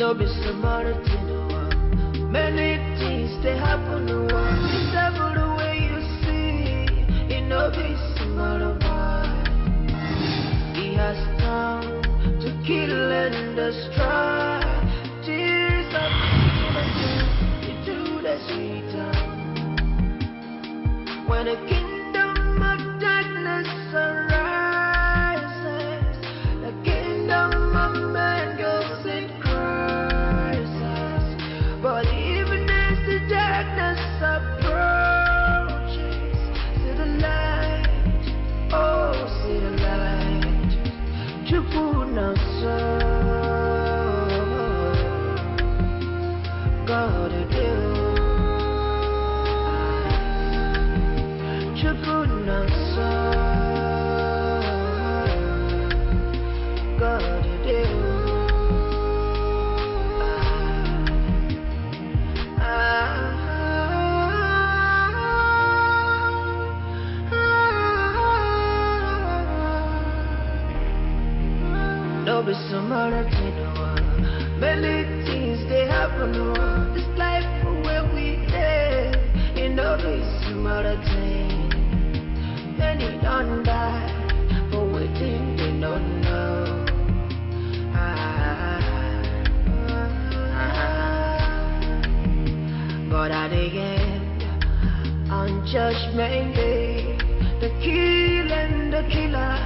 No be smarter thing no one. Many things they happen no one. It's never the way you see. It no be smarter boy. He has come to kill and destroy. Tears of innocence into the sweet time. When a kingdom of darkness arises, the kingdom of man goes in crisis. But even as the darkness approaches, see the light, oh, see the light. Chukuna so God do. Chukuna so God do. No be some other thing no one. Many things they happen no one. This life where we live, it no be some other thing. Many don't die, but waiting they don't know. But at the end, on Judgment Day, the kill and the killer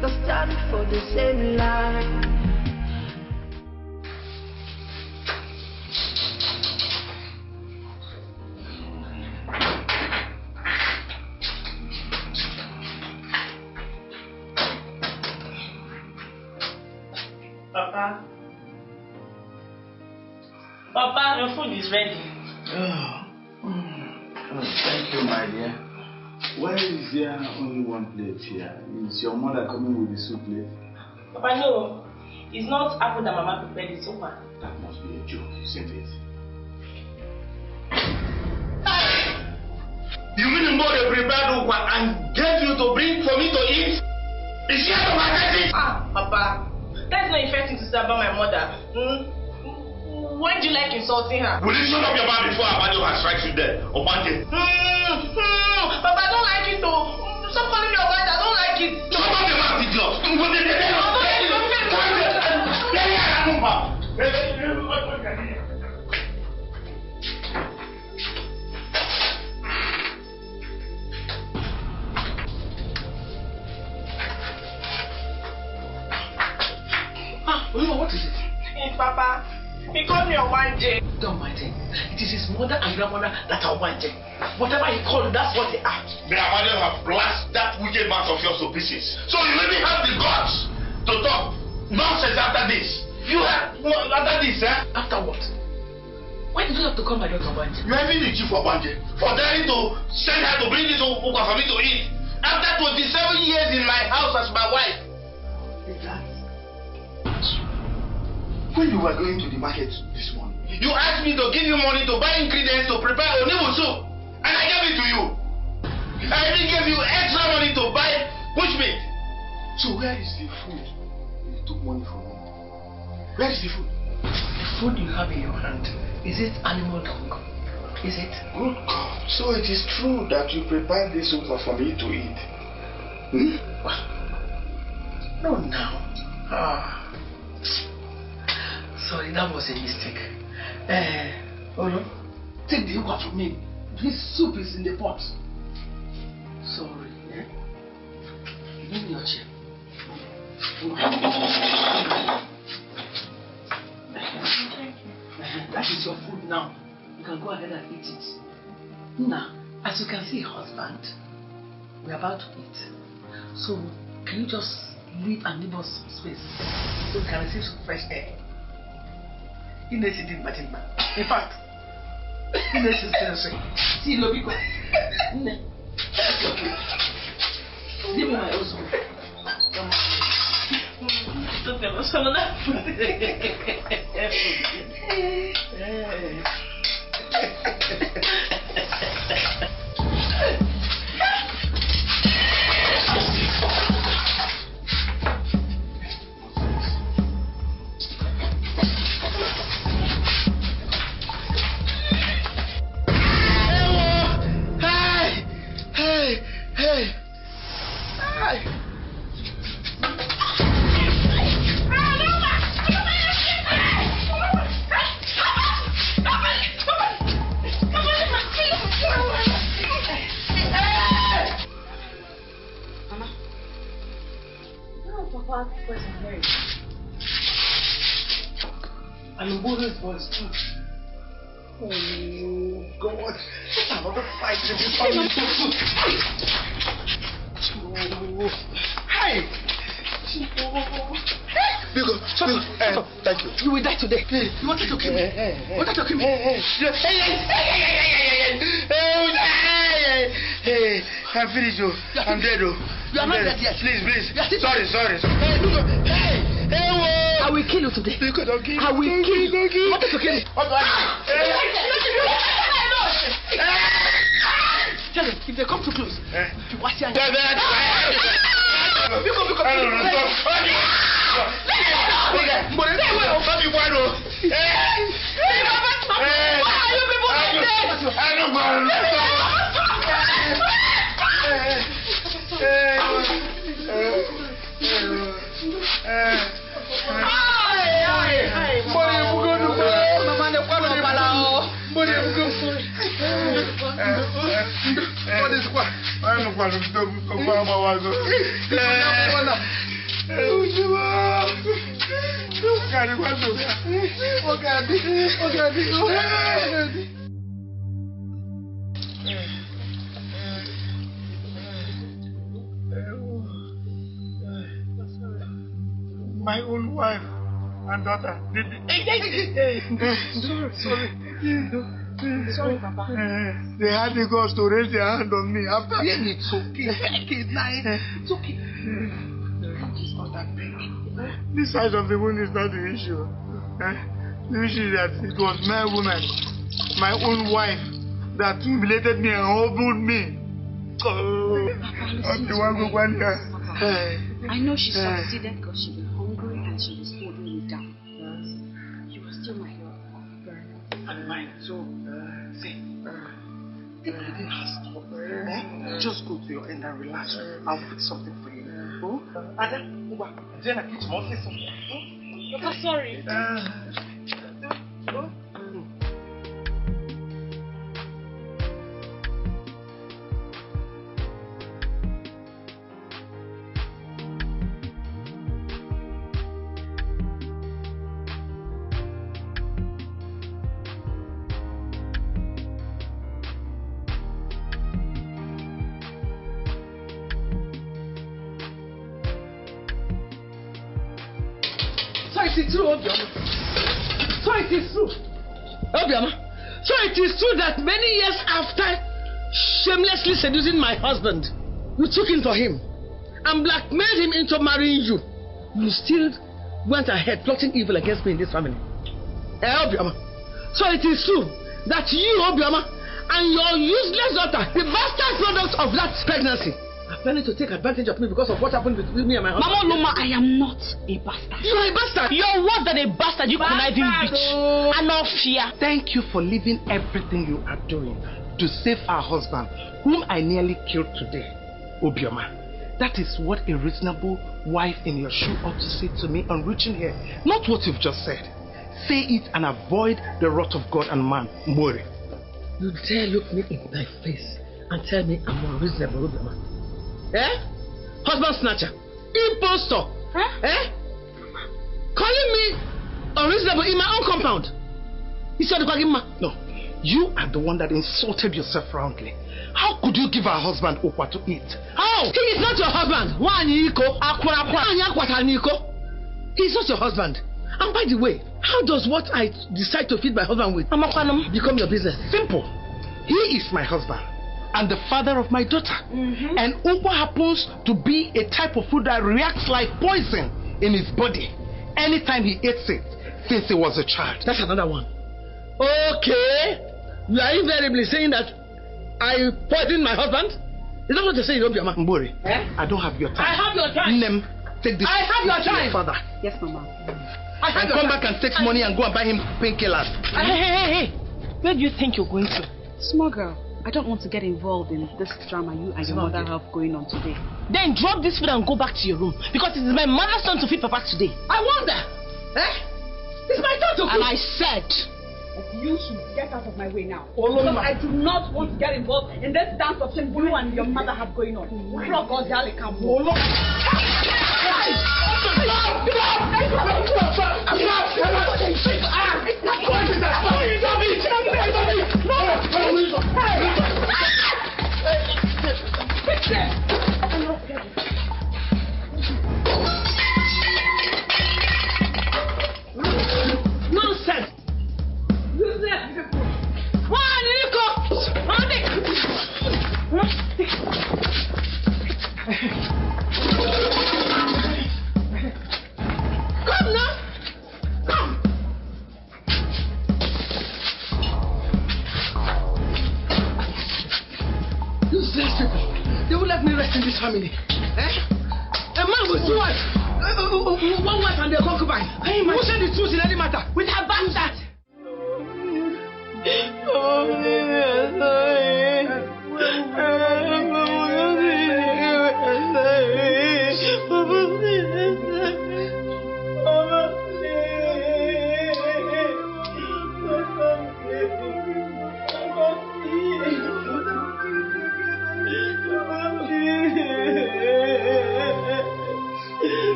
go stand for the same line. Papa. Papa, your food is ready. Oh, thank you, my dear. Why is there only one plate here? Is your mother coming with the soup plate? Papa, no. It's not apple that Mama prepared, it's over. That must be a joke, isn't it? You mean the mother prepared ukwa and gave you to bring for me to eat? Is she out of my country? Papa, that's not the first thing to say about my mother. Why do you like insulting her? Will you shut up your mouth before Abado has strikes you there? Obante? Papa, I don't like it though. Stop calling me Obante, I don't like it. Shut up your mouth, idiot! What is it? Hey, Papa, he called me Obante. Don't mind him. It is his mother and grandmother that are Obante. Whatever he called, that's what they are. May Abado have blasted that wicked mouth of yours to pieces. So you really have the guts to talk nonsense after this. You have after this, eh? After what? Why did you have to call my daughter Obante? You are even the chief of Obante for daring to send her to bring this ukwa for me to eat. After 27 years in my house as my wife. When you were going to the market this morning, you asked me to give you money to buy ingredients to prepare onibu soup, and I gave it to you. I even gave you extra money to buy bushmeat. So where is the food you took money from? Where is the food? The food you have in your hand, is it animal dung? Is it? Good God. So it is true that you prepared this soup for me to eat? Well, no now. Sorry, that was a mistake. Olo, take the ukwa from me. This soup is in the pot. Sorry, Give me your chair. That is your food now. You can go ahead and eat it. Now, as you can see, husband, we're about to eat. So, can you just leave and leave us some space so we can receive some fresh air? In fact, see, Lobiko. Give me my husband. Don't tell us another. And Mbori's voice too. Oh God. Just another fight in this family. Oh. Hey! Thank you. You will die today. You wanted to kill me. You wanted to kill me. Hey, I'm finished. I'm dead. You are not dead yet. Please. Sorry. I will kill you today. You cannot kill me. I will kill you. You wanted to kill me. What do I do? Tell them, if they come too close, you watch your Because. My own wife and daughter did Sorry, Papa. They had the guts to raise their hand on me after. It's okay. It's okay. It's not that big. The size of the wound is not the issue. The issue is that it was my woman, my own wife, that humiliated me and humbled me. I know she succeeded because she was hungry and she was holding me down. You were still my hero. And mine. So, see, if you didn't have to just go to your end and relax. I'll fix something for you. Oh? Ada, Jenna, get more listen. Papa, sorry. It's true, Obioma. So it is true. Obioma. So it is true that many years after shamelessly seducing my husband, you took in for him and blackmailed him into marrying you. You still went ahead plotting evil against me in this family. Obioma. So it is true that you, Obioma, and your useless daughter, the bastard product of that pregnancy, are planning to take advantage of me because of what happened between me and my husband. Mama Luma, I am not a bastard. You are a bastard. You're worse than a bastard, you conniving bitch. And no fear. Thank you for leaving everything you are doing to save our husband, whom I nearly killed today. Obioma, that is what a reasonable wife in your shoe ought to say to me on reaching here. Not what you've just said. Say it and avoid the wrath of God and man. Mbori. You dare look me in my face and tell me I'm unreasonable, Obioma? Husband snatcher, impostor, calling me unreasonable in my own compound. No, you are the one that insulted yourself roundly. How could you give our husband okwa to eat? How? He is not your husband. He is not your husband. And by the way, how does what I decide to feed my husband with become your business? Simple. He is my husband and the father of my daughter. And Ukwa happens to be a type of food that reacts like poison in his body anytime he eats it since he was a child. That's another one. Okay. You are invariably saying that I poisoned my husband? Is that what you're saying, Obioma? Mbori, I don't have your time. I have your time. Nem, take this. I have your time. Your father. Yes, Mama. And come back and take money and go and buy him painkillers. Hey. Where do you think you're going to? Small girl. I don't want to get involved in this drama you and your mother have going on today. Then drop this food and go back to your room. Because it is my mother's turn to feed Papa today. I wonder. It's my turn to feed. And I said, you should get out of my way now. Because I do not want to get involved in this dance of Shembulu and your mother have going on. life in this family. A man with two wives, one wife and their concubine. Who said the truth in any matter? With her bastard.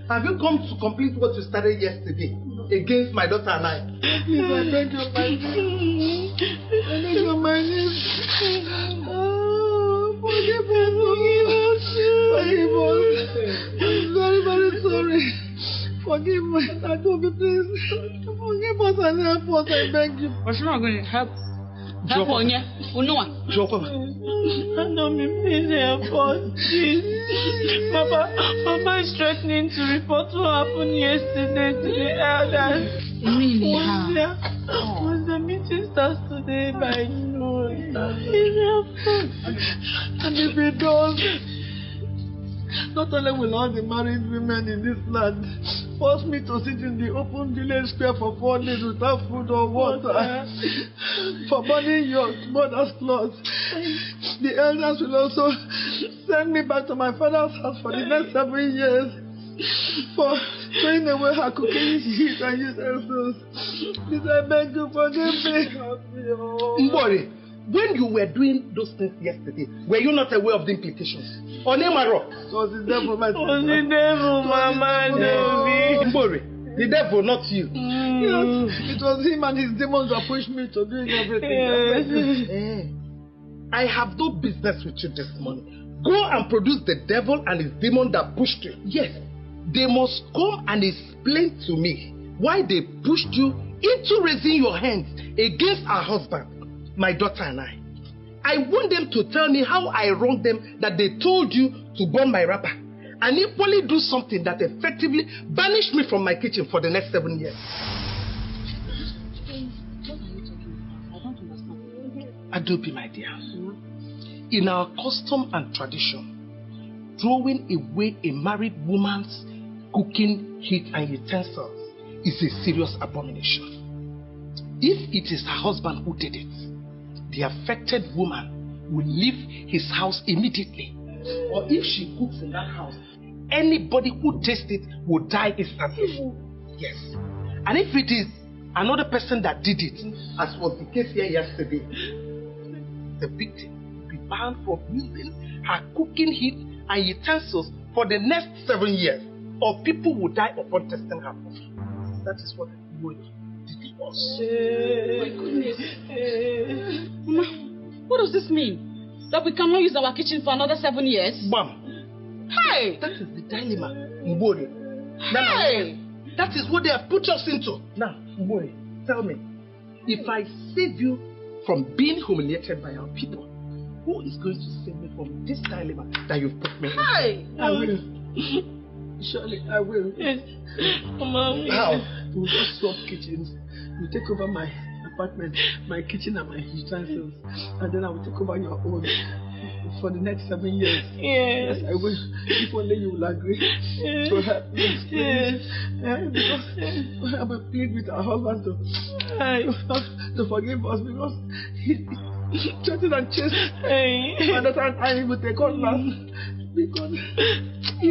Have you come to complete what you started yesterday against my daughter and I? Please, I beg your mind. I beg your mind. Forgive us. Forgive us. I'm very, very sorry. Forgive me. I told you, please. Forgive us and help us. I beg you. But you're not going to help. Help on you. Mommy, please help us, please. Papa is threatening to report what happened yesterday to the elders. Really? Once the meeting starts today by noon, please help us. And if it does, not only will all the married women in this land force me to sit in the open village square for 4 days without food or water, for burning your mother's clothes, the elders will also send me back to my father's house for the next 7 years for throwing away her cooking heat and utensils. Please, I beg you, forgive me. Mbori, when you were doing those things yesterday, were you not aware of the implications? Or Nemaro? It was the devil, my sister. It was the devil, Mama. Mbori, the devil, not you. Yes, it was him and his demons that pushed me to doing everything. Yes. I have no business with you this morning. Go and produce the devil and his demon that pushed you. Yes, they must come and explain to me why they pushed you into raising your hands against our husband, my daughter and I. I want them to tell me how I wronged them that they told you to burn my wrapper, and equally do something that effectively banished me from my kitchen for the next 7 years. Adobe, my dear, in our custom and tradition, throwing away a married woman's cooking heat and utensils is a serious abomination. If it is her husband who did it, the affected woman will leave his house immediately. Or if she cooks in that house, anybody who tastes it will die instantly. Yes. And if it is another person that did it, as was the case here yesterday, the victim will be banned from using her cooking heat and utensils for the next 7 years, or people will die upon testing her food. That is what the did to us. My goodness. Mama, what does this mean? That we cannot use our kitchen for another 7 years? Ma'am. Hey! That is the dilemma, Mbori. Hey! That is what they have put us into. Now, Mbori, tell me, if I save you from being humiliated by our people, who is going to save me from this dilemma that you've put me in? Hey! I will. Surely, I will. Yes. Mama, how? We'll just swap kitchens. You take over my apartment, my kitchen and my utensils, and then I will take over your own for the next 7 years. Yes. Yes, I will. If only you will agree to help me. Yes. Because I will plead with our husband to forgive us, because he threatened and chased my daughter and I with a cutlass. Because he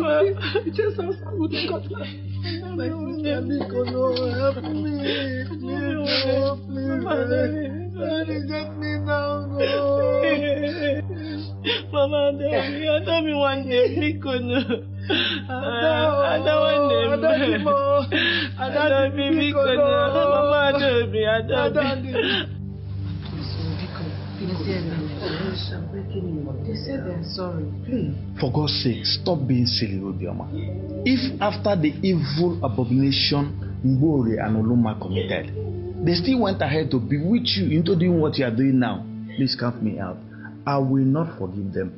chased us with a cutlass. My sister, Nico, no, help me. Please, no, please. Daddy, get me now, no. Mama, I don't me one day, Mikono. I don't want them. I don't be Mikono. Mama, I don't be. They said they're sorry. Please. For God's sake, stop being silly, Obioma. If after the evil abomination Mbore and Oluma committed, they still went ahead to bewitch you into doing what you are doing now, please count me out. I will not forgive them.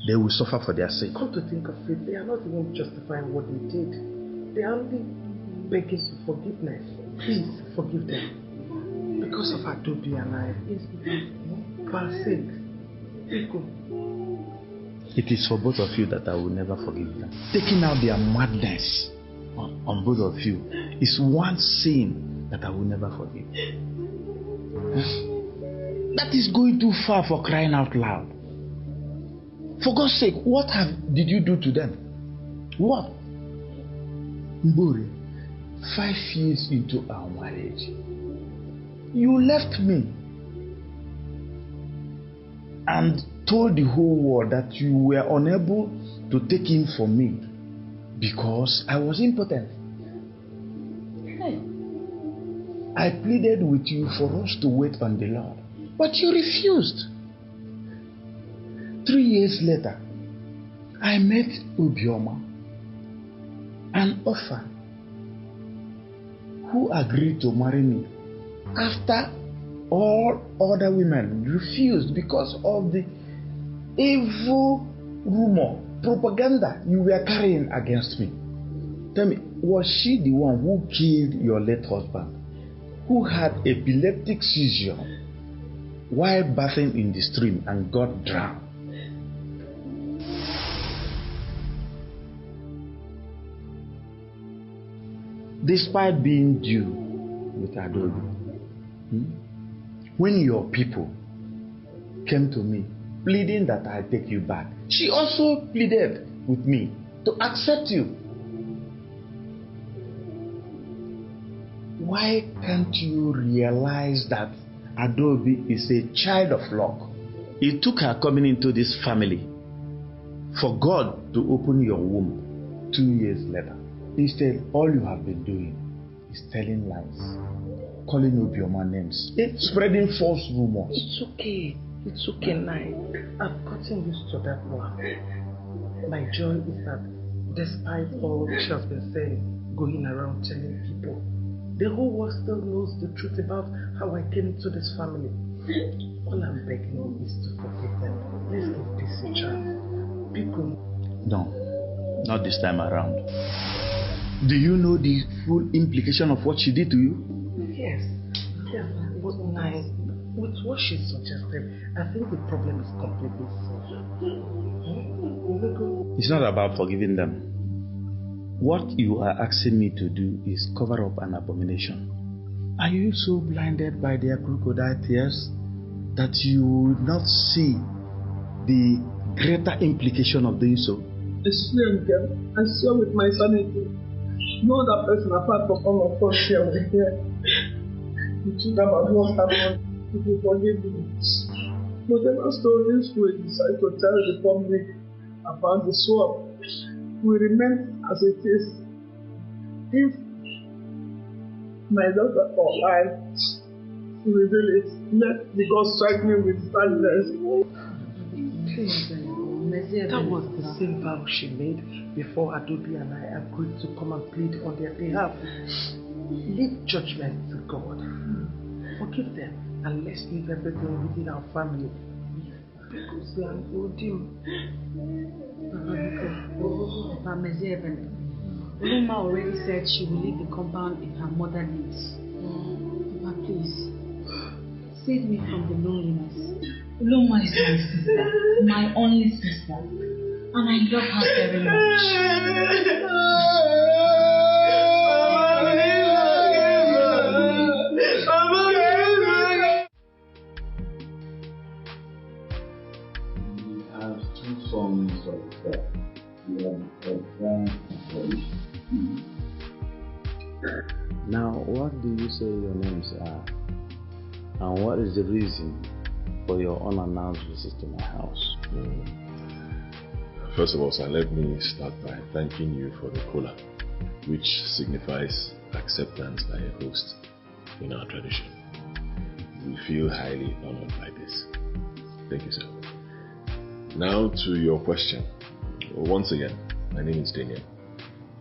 They will suffer for their sake. Come to think of it, they are not even justifying what they did. They are only begging for forgiveness. Please forgive them. Because of Adobe and I. For our sake. It is for both of you that I will never forgive them. Taking out their madness on both of you is one sin that I will never forgive. That is going too far for crying out loud. For God's sake, what did you do to them? What? Mbore, 5 years into our marriage, you left me and told the whole world that you were unable to take him from me because I was impotent. I pleaded with you for us to wait on the Lord, but you refused. 3 years later, I met Obioma, an orphan, who agreed to marry me after all other women refused because of the evil rumor, propaganda you were carrying against me. Tell me, was she the one who killed your late husband, who had epileptic seizure while bathing in the stream and got drowned? Despite being due with Adobe, when your people came to me pleading that I take you back, she also pleaded with me to accept you. Why can't you realize that Adobe is a child of luck? It took her coming into this family for God to open your womb 2 years later. Instead, all you have been doing is telling lies, calling Obioma names, spreading false rumors. It's okay now. I've gotten used to that one. My joy is that despite all she has been saying, going around telling people, the whole world still knows the truth about how I came into this family. All I'm begging you is to forgive them. Let's give peace a chance. People. No, not this time around. Do you know the full implication of what she did to you? Yes. But nice. With what she suggested, I think the problem is completely solved. It's not about forgiving them. What you are asking me to do is cover up an abomination. Are you so blinded by their crocodile tears that you will not see the greater implication of doing so? I swear with my sanity. No other person apart from all of us here will hear the truth about what happened. If you forgive me. Whatever stories we decide to tell the public about the swap will remain as it is. If my daughter or I reveal it, let the God strike me with sadness. That was the same vow she made before Adobe and I agreed to come and plead on their behalf. Leave judgment to God. Forgive them and let's leave everything within our family. Because they are holding. Uluma already said she will leave the compound if her mother leaves. Papa, please, save me from the loneliness. Uluma is my sister, my only sister, and I love her very much. We have two sons of God. We have a grand voice. Now, what do you say your names are? And what is the reason for your unannounced visit to my house? First of all, sir, let me start by thanking you for the kola, which signifies acceptance by a host in our tradition. We feel highly honored by this. Thank you, sir. Now to your question. Once again, my name is Daniel.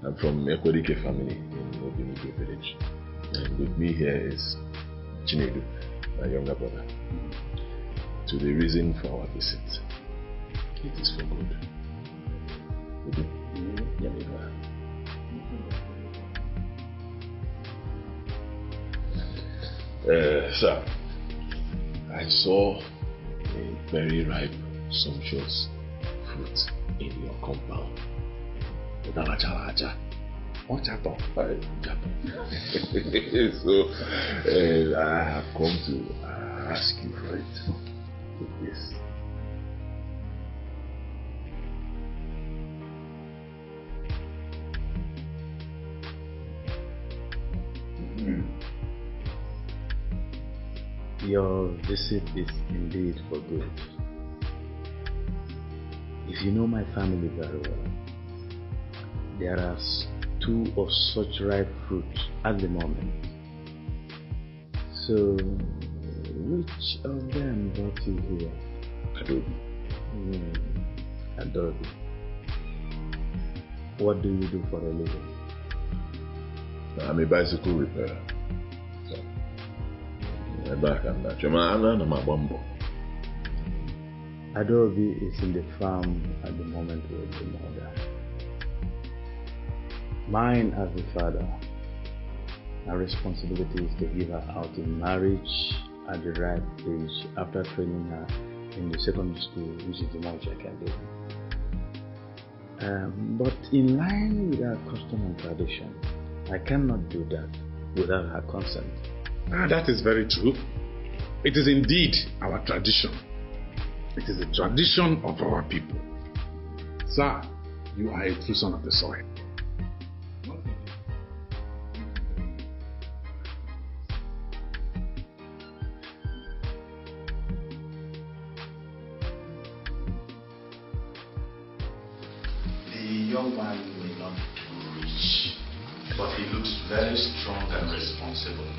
I'm from Ekwadike family in Obinigo village. And with me here is Chinedu, my younger brother. To the reason for our visit. It is for good. Sir, I saw a very ripe, sumptuous fruit in your compound. So I have come to ask you for it. Yes. Your visit is indeed for good. If you know my family very well, there are two of such ripe fruit at the moment. So, which of them brought you here? Adobe. Adobe. What do you do for a living? I'm a bicycle repairer. Adobe is in the farm at the moment with the mother. Mine as the father, my responsibility is to give her out in marriage at the right age after training her in the secondary school, which is the much I can do. But in line with our custom and tradition, I cannot do that without her consent. That is very true. It is indeed our tradition. It is the tradition of our people. Sir, you are a true son of the soil. The young man may not be rich, but he looks very strong and responsible.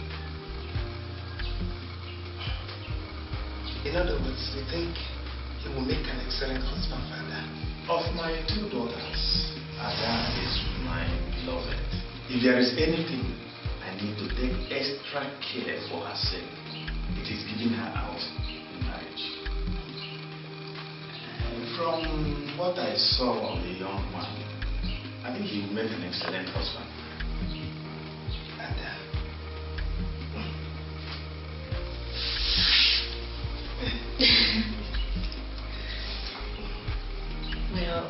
In other words, we think he will make an excellent husband, Father. Of my two daughters, Ada is my beloved. If there is anything I need to take extra care for her sake, it is giving her out in marriage. And from what I saw of the young man, I think he will make an excellent husband. Ada. Well,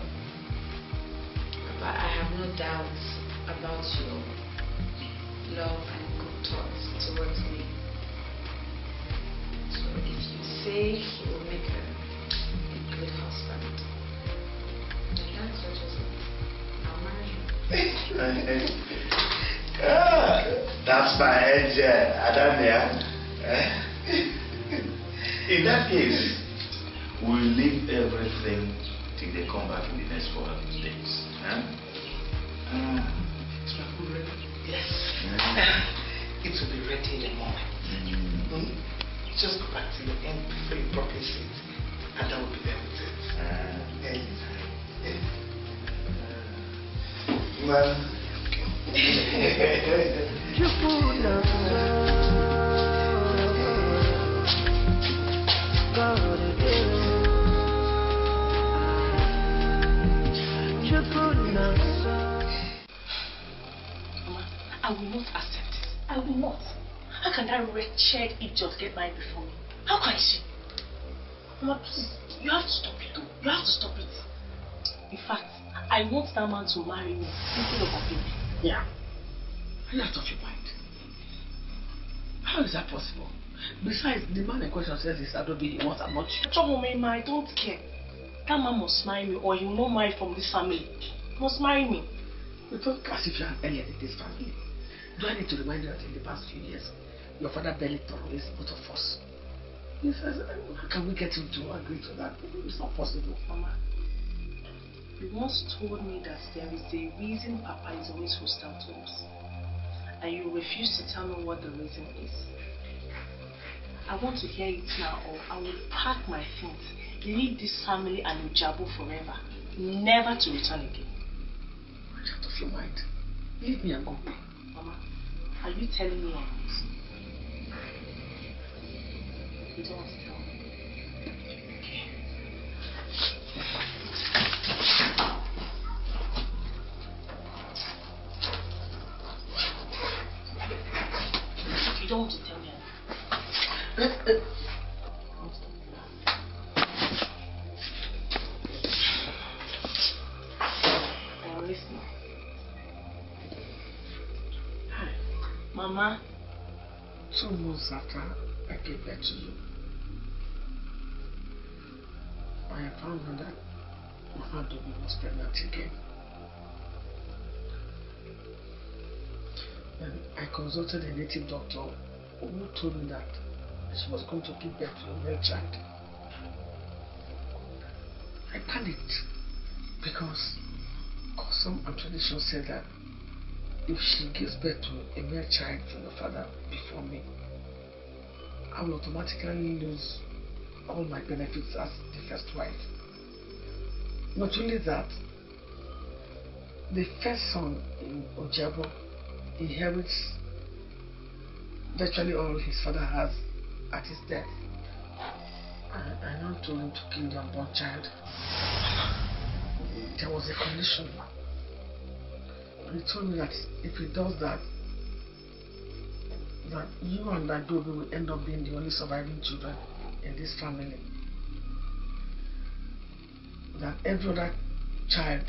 Papa, I have no doubts about your love and good thoughts towards me. So if you say he will make a good husband, then that's what you say. I'll marry you. That's my angel, Adania. In that case, we'll leave everything till they come back in the next 4 days. Yes. It will be ready in a moment. Just go back to your end before you properly sit, and I will be there with it. I will not accept it. I will not. How can that wretched idiot get married before me? How can she? Mama, please, you have to stop it though. You have to stop it. In fact, I want that man to marry me instead of a baby. Yeah. Are you out of your mind? How is that possible? Besides, the man in question says he's Adobe, he wants I'm not you. Trouble me, I don't care. That man must marry me or he will not marry from this family. He must marry me. You talk as if you're an alien in this family. Do I need to remind you that in the past few years, your father barely tolerates both of us? He says, how can we get him to agree to that? It's not possible. Mama, You once told me that there is a reason Papa is always hostile to us. And you refuse to tell me what the reason is. I want to hear it now or I will pack my things, leave this family and Ujabu forever, never to return again. Get out of your mind. Leave me and go. Mama, are you telling me or not? You don't want to tell me. You don't want to tell me. I'm listening. Mama. 2 months after I gave birth to you, I found out that Mama Dobby was pregnant again. And I consulted a native doctor who told me that she was going to give birth to a male child. I panicked because custom and tradition said that if she gives birth to a male child from the father before me, I will automatically lose all my benefits as the first wife. Not only that, the first son in Ojabo inherits virtually all his father has at his death. I now told him to kill the unborn child. There was a condition. And he told me that if he does that, that you and Adobe will end up being the only surviving children in this family. That every other child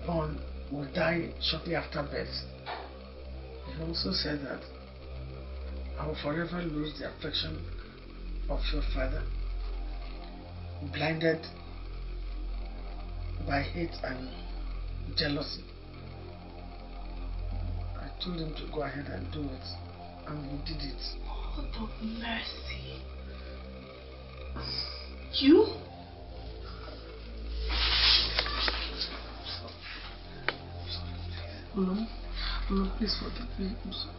born will die shortly after birth. He also said that I will forever lose the affection of your father, blinded by hate and jealousy. I told him to go ahead and do it, and he did it. God of mercy. You? No, please forgive me. I'm sorry.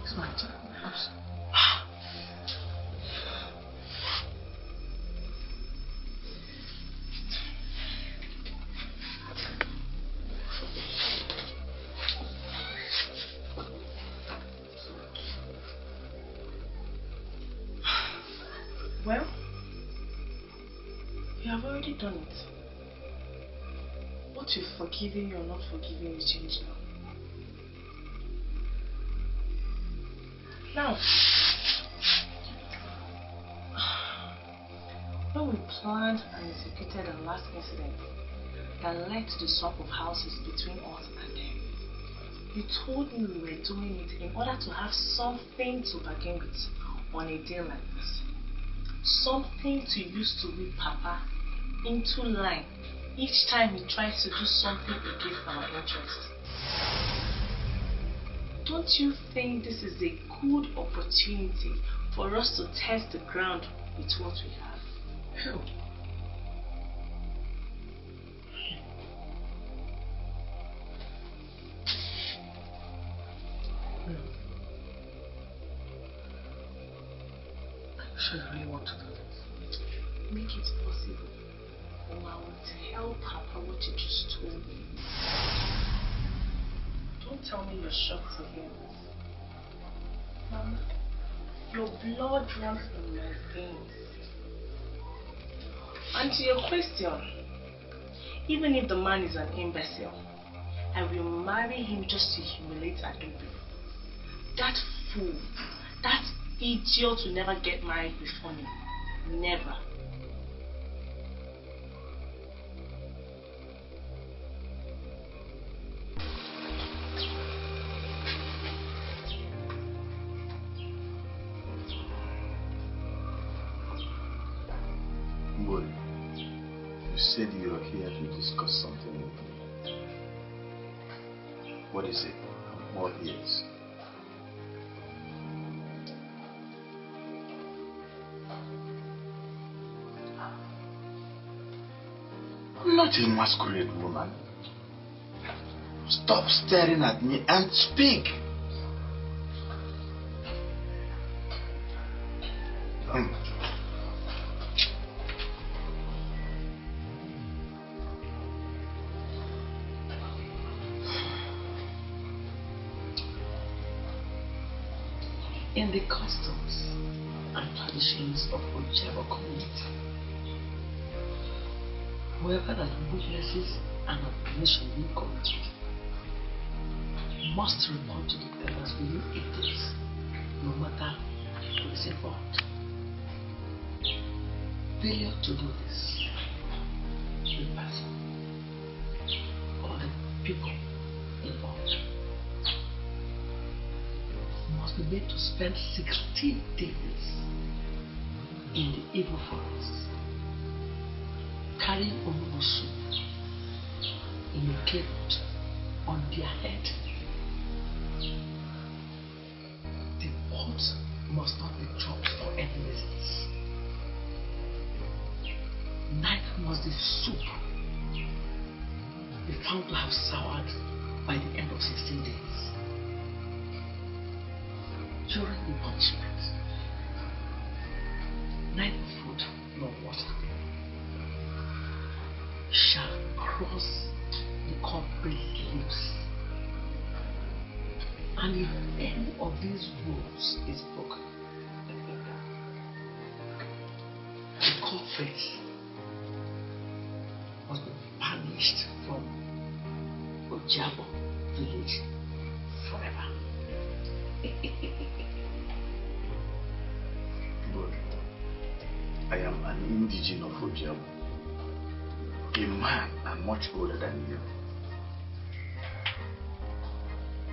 It's my child. I'm sorry. Well, you have already done it. What you've forgiven me or not forgiven will change now. Now, when we planned and executed the last incident that led to the swap of houses between us and them, you told me we were doing it in order to have something to bargain with on a day like this. Something to use to whip Papa into line each time he tries to do something against our interests. Don't you think this is a good opportunity for us to test the ground with what we have? Hell. I'm sure you really want to do this. Make it possible, or I will tell Papa what you just told me. Don't tell me you're shocked to hear this. Mama, your blood runs in my veins. And to your question, even if the man is an imbecile, I will marry him just to humiliate Adobe. That fool, that idiot will never get married before me. Never. Boy, you said you are here to discuss something with me. What is it? I'm all ears. I'm not a masquerade woman. Stop staring at me and speak. In the customs and traditions of whichever community, whoever that witnesses an abomination being committed must report to the elders within 8 days, no matter who is involved. Failure to do this, the person or the people involved must be made to spend 16 days in the evil forest, carrying Onubu soup in a plate on their head. The pot must not be dropped for any reasons. Neither must the soup be found to have soured by the end of 16 days. During the punishment, neither food nor water shall cross the culprit's lips. And if any of these rules is broken, the culprit must be banished from Ojabo village forever. Lord, I am an indigene of Ojabo, a man and much older than you.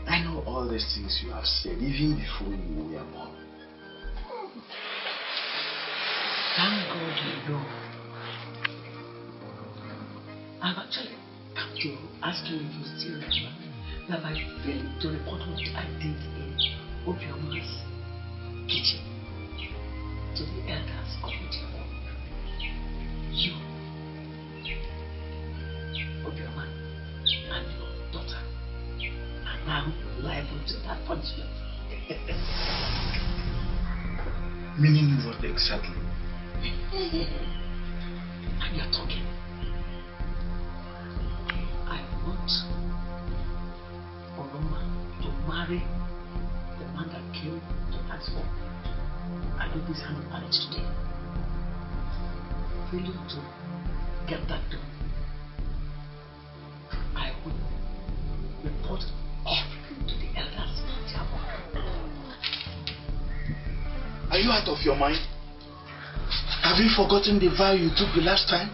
I know all these things you have said even before you were born. Thank God you know. I've actually come to ask you if you still remember that by failing to report what I did in Obioma's kitchen to the elders of Ojabo, you, Obioma, and your daughter are now liable to that punishment. Meaning what exactly? And you're talking. I want Oroma to marry the man that came to ask for Adobe's hand of marriage today. Failure to get that done, I will report everything to the elders. Are you out of your mind? Have you forgotten the vow you took the last time?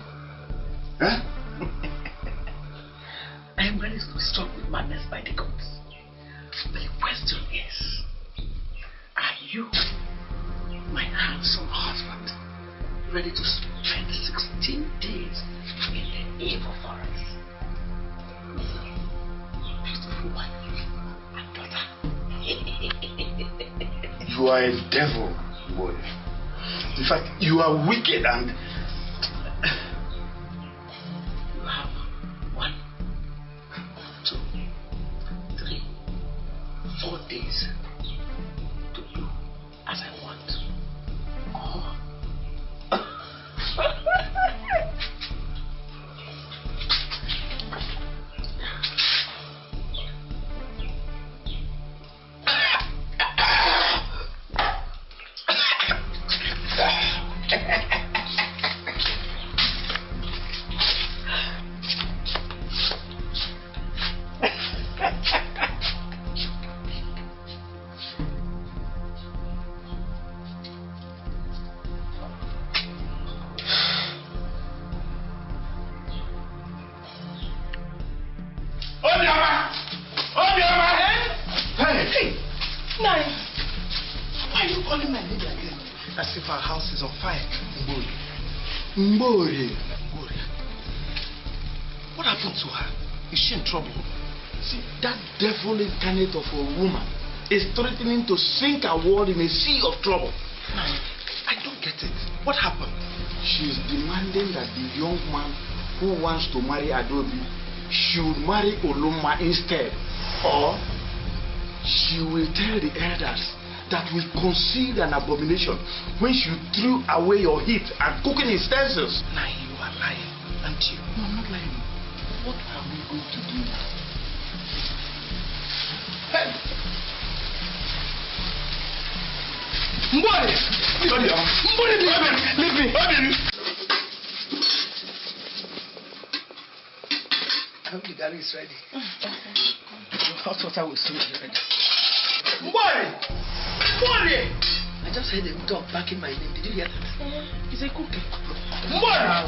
Huh? I am ready to be struck with madness by the gods. But the question is, are you, my handsome husband, ready to spend 16 days in the evil forest? Beautiful wife and daughter. You are a devil, boy. In fact, you are wicked and... You have 1, 2, 3, 4 days to do as I want. Mbori. What happened to her? Is she in trouble? See, that devil incarnate of a woman is threatening to sink our world in a sea of trouble. I don't get it. What happened? She is demanding that the young man who wants to marry Adobe should marry Oloma instead, or she will tell the elders that we conceived an abomination when she threw away your heat and cooking utensils. Now you are lying, aren't you? No, I'm not lying. What are we going to do now? Hey! Mbori! Mbori, leave me! I hope the garri is ready. Your hot water will soon be ready. Mbori! Mbori! I just heard a dog barking my name. Did you hear that? He's a cookie. Mbori!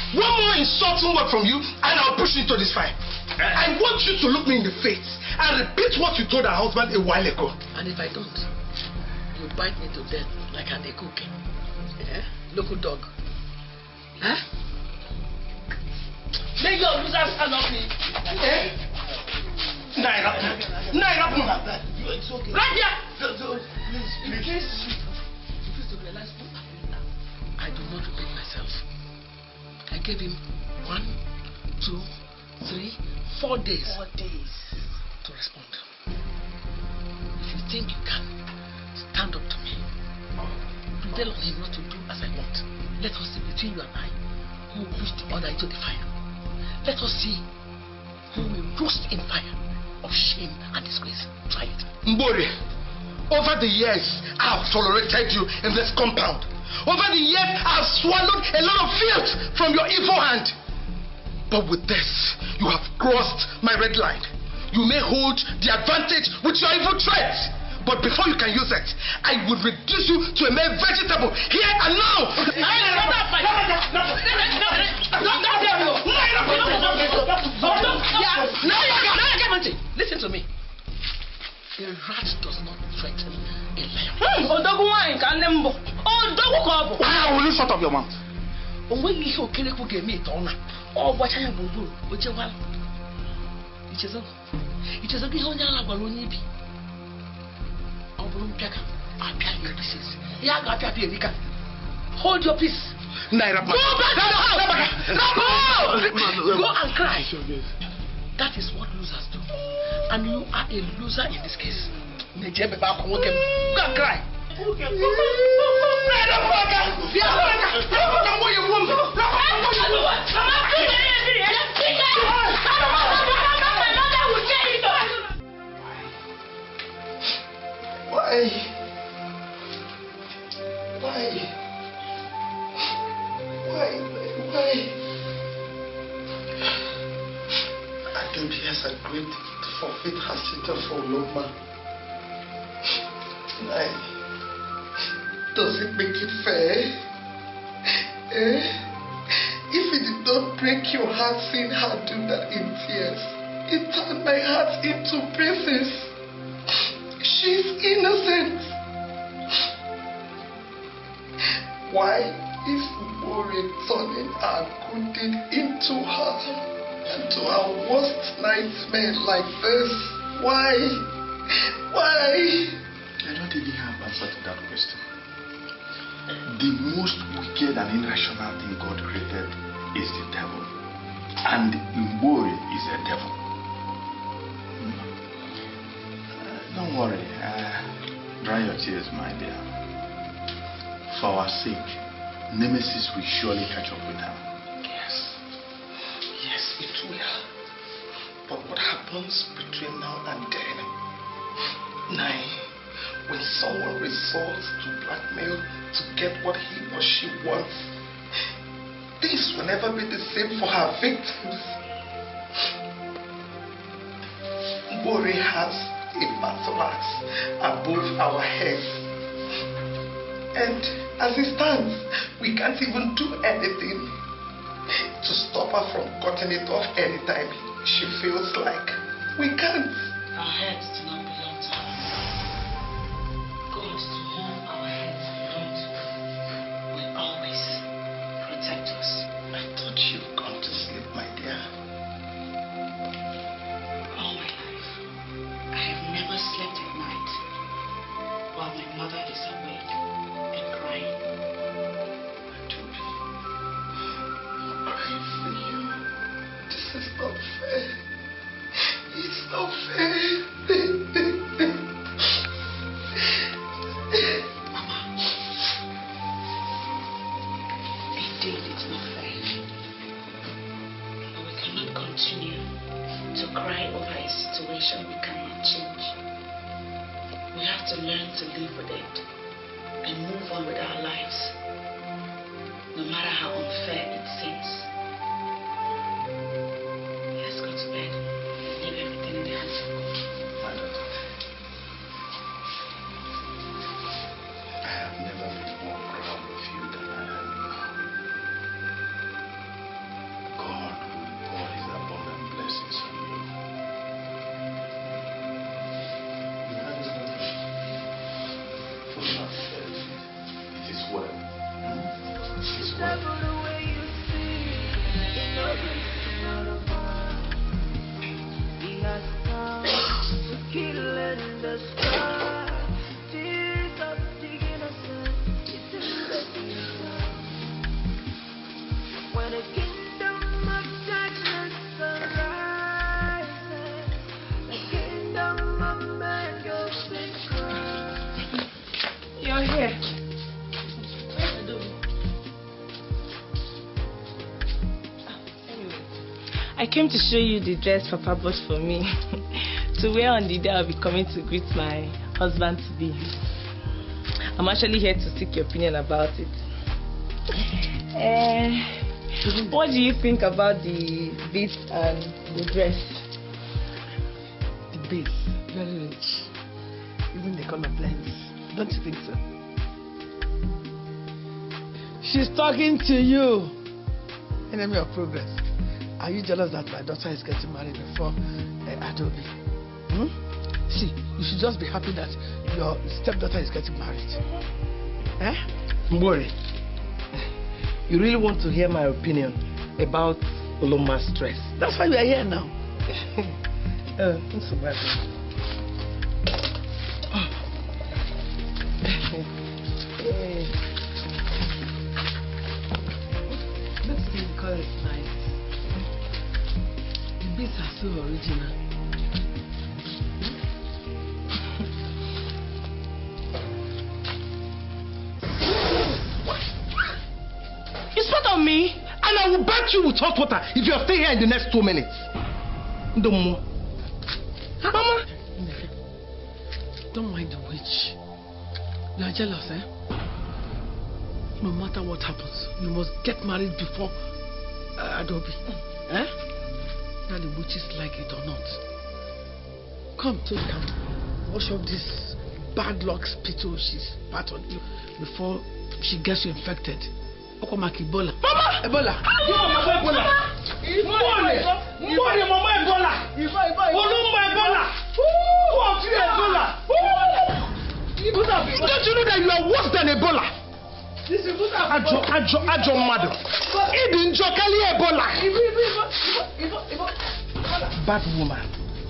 One more insulting word from you and I'll push you into this fire. I want you to look me in the face and repeat what you told her husband a while ago. And if I don't, you bite me to death like a cookie. Yeah? Local dog. Huh? Make your losers stand up me. Eh? Naira, It's okay. right here. Please. To realize I do not repeat myself. I gave him 1, 2, 3, 4 days. 4 days to respond. If you think you can, stand up to me. To tell him not to do as I want. Let us see between you and I who will push the other into the fire. Let us see who will roast in fire of shame and disgrace. Try it. Mbori, over the years I have tolerated you in this compound. Over the years I have swallowed a lot of filth from your evil hand. But with this, you have crossed my red line. You may hold the advantage with your evil threats. But before you can use it, I would reduce you to a mere vegetable here and now. Listen to me. A rat does not threaten a lion. Why will you shut up your mouth? When you hear Keleko gave me it on, or what I will do, which is well. It is a good one. Hold your peace. Naira, go back to your house. Go and cry. That is what losers do. And you are a loser in this case. Go and cry. Why? Adobe has agreed to forfeit her sitter for Oloma. Does it make it fair? If it did not break your heart seeing her do that in tears, it turned my heart into pieces. She's innocent. Why is Mori turning our good deed into her, into our worst nightmare like this? Why? I don't even have an answer to that question. The most wicked and irrational thing God created is the devil, and Mori is a devil. Don't worry, dry your tears, my dear. For our sake, Nemesis will surely catch up with her. Yes, it will. But what happens between now and then? When someone resorts to blackmail to get what he or she wants, things will never be the same for her victims. Mbori has a battle axe above our heads. And as it stands, we can't even do anything to stop her from cutting it off anytime she feels like. We can't. Our heads do not belong to us. God, to whom our heads belong to, will always protect us. I thought you'd gone to sleep, my dear. All my life, I have never slept at night while my mother is awake and crying. Indeed, it's not fair. But we cannot continue to cry over a situation we cannot change. We have to learn to live with it and move on with our lives, no matter how unfair it seems. Let's go to bed and leave everything in the hands of God. I have never been more proud of you than I am now. God will pour His abundant blessings on you. You have nothing. For not faith, it is well. It is well. The way you see, you know this is not a man. He has come to kill and destroy. Jesus, the innocent, it is the kingdom. When a kingdom of darkness arises, the kingdom of man goes in cry. You're here. I came to show you the dress Papa bought for me to wear on the day I'll be coming to greet my husband to be. I'm actually here to seek your opinion about it. What do you think about the beads and the dress? The beads, very rich. Even the color blends. Don't you think so? She's talking to you. Enemy of progress. Are you jealous that my daughter is getting married before Adobe? See, you should just be happy that your stepdaughter is getting married. Mbori, you really want to hear my opinion about Oloma's dress? That's why we are here now. It's so bad. Let's see, the color is nice. The beads are so original. You spat on me, and I will bat you with hot water if you stay here in the next 2 minutes. No more. Mama! Don't mind the witch. You are jealous, eh? No matter what happens, you must get married before Adobe. Whether the witches like it or not. Come, so you can wash off this bad luck spittle she's spat on you before she gets you infected. Okomaki Ebola. Mama! Ebola! Ebola! Ebola! Mama Ebola! Olumba Ebola! Who of you Ebola? Don't you know that you are worse than Ebola? Ajo madam. Even Jokali Ebola. Bad woman.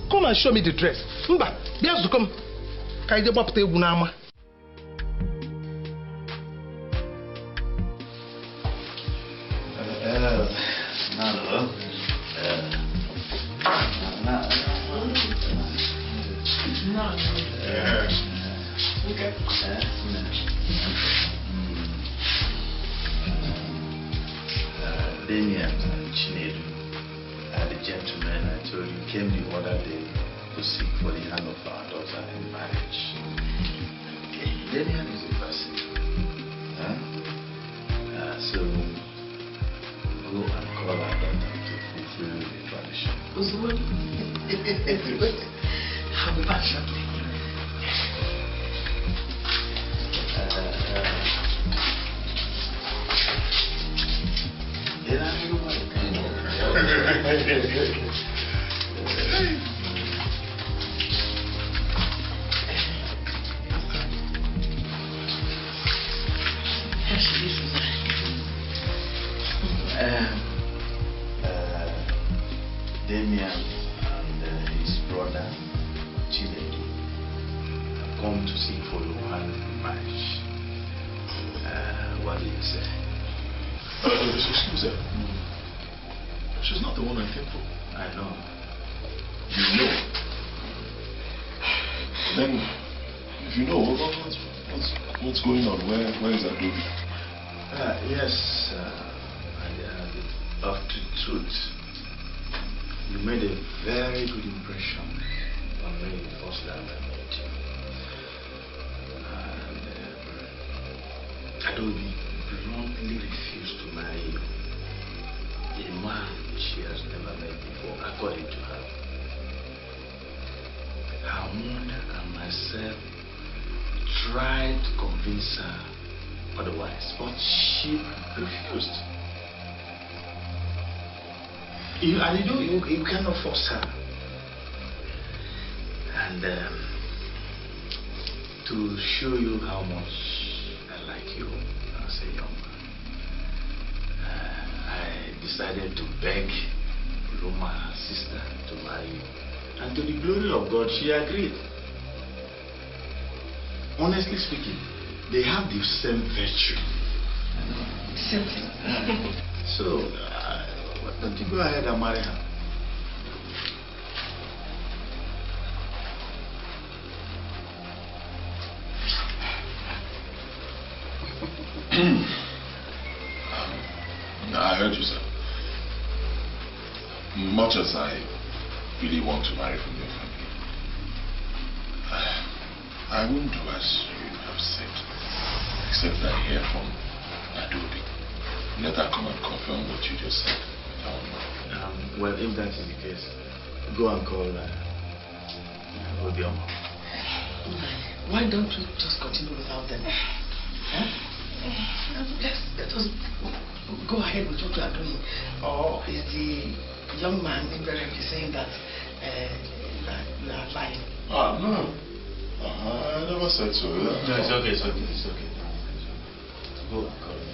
Come and show me the dress. Mba, yes to come. Can you bop the Bunama? Damien and Chinedu, the gentleman I told you came the other day to seek for the hand of our daughter in marriage. Damien is a person. So go and call our daughter to fulfill the tradition. I'll be back shortly. Damien and his brother Chinedu have come to seek for your hand in marriage. What do you say? Excuse her. She's not the one I came for. I know. You know. Then, if you know, what's going on? Where is Adobe? Yes, truth, you made a very good impression on me the first time I met you. And Adobe bluntly refused to marry you. A man she has never met before, according to her. Her mother and myself tried to convince her otherwise, but she refused. You cannot force her. And to show you how much I like you as a young man, I decided to beg Roma, her sister, to marry you. And to the glory of God, she agreed. Honestly speaking, they have the same virtue. Same thing. So, why don't you go ahead and marry her? I heard you, sir. Much as I really want to marry from your family, I won't do as you have said, except I hear from Adobe. Let her come and confirm what you just said. Well, if that is the case, go and call Obioma. Why don't we just continue without them? Huh? Let us go ahead with what we are doing. Or is the young man invariably saying that we are lying? No. I never said so. No, it's okay, it's okay, it's okay. Go and call him.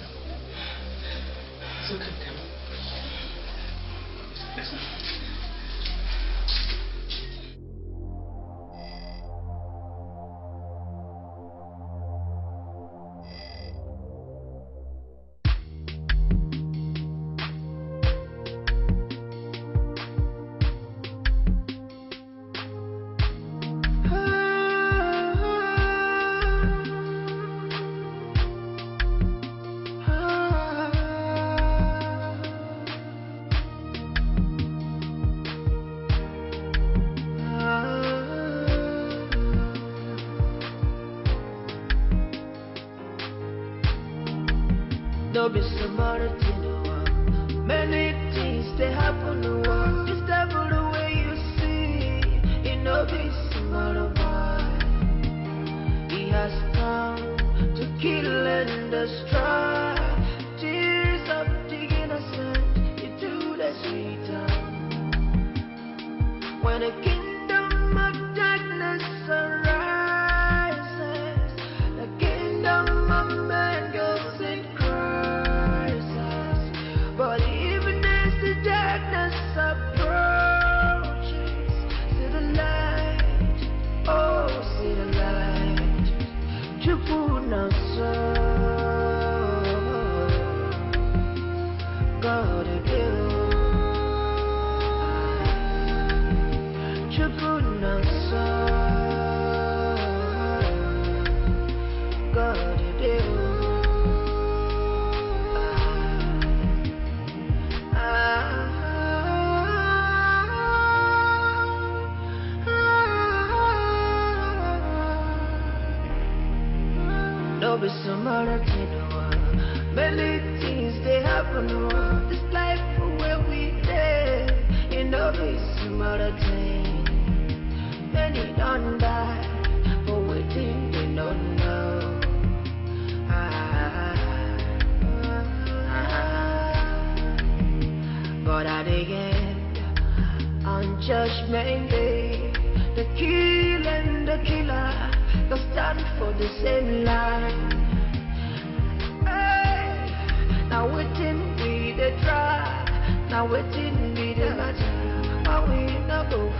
It's okay, come on. No be some other thing the world. Many things they happen the world. This devil the way you see, it no be some other boy. He has come to kill and destroy. Tears of the innocent, it do the sweet time. When a kingdom of darkness arises, the kingdom of man goes in. But even as the darkness approaches, see the light, oh, see the light. Chukuna so, God do. Chukuna so, God do. No be some other thing the world. Many things they happen the world. This life where we live, it no be some other thing. Many don't die, but waiting they don't know. But at the end, on Judgment Day, the kill and the killer go stand for the same line. Hey, now waiting we the try, now waiting we the matter, but we not go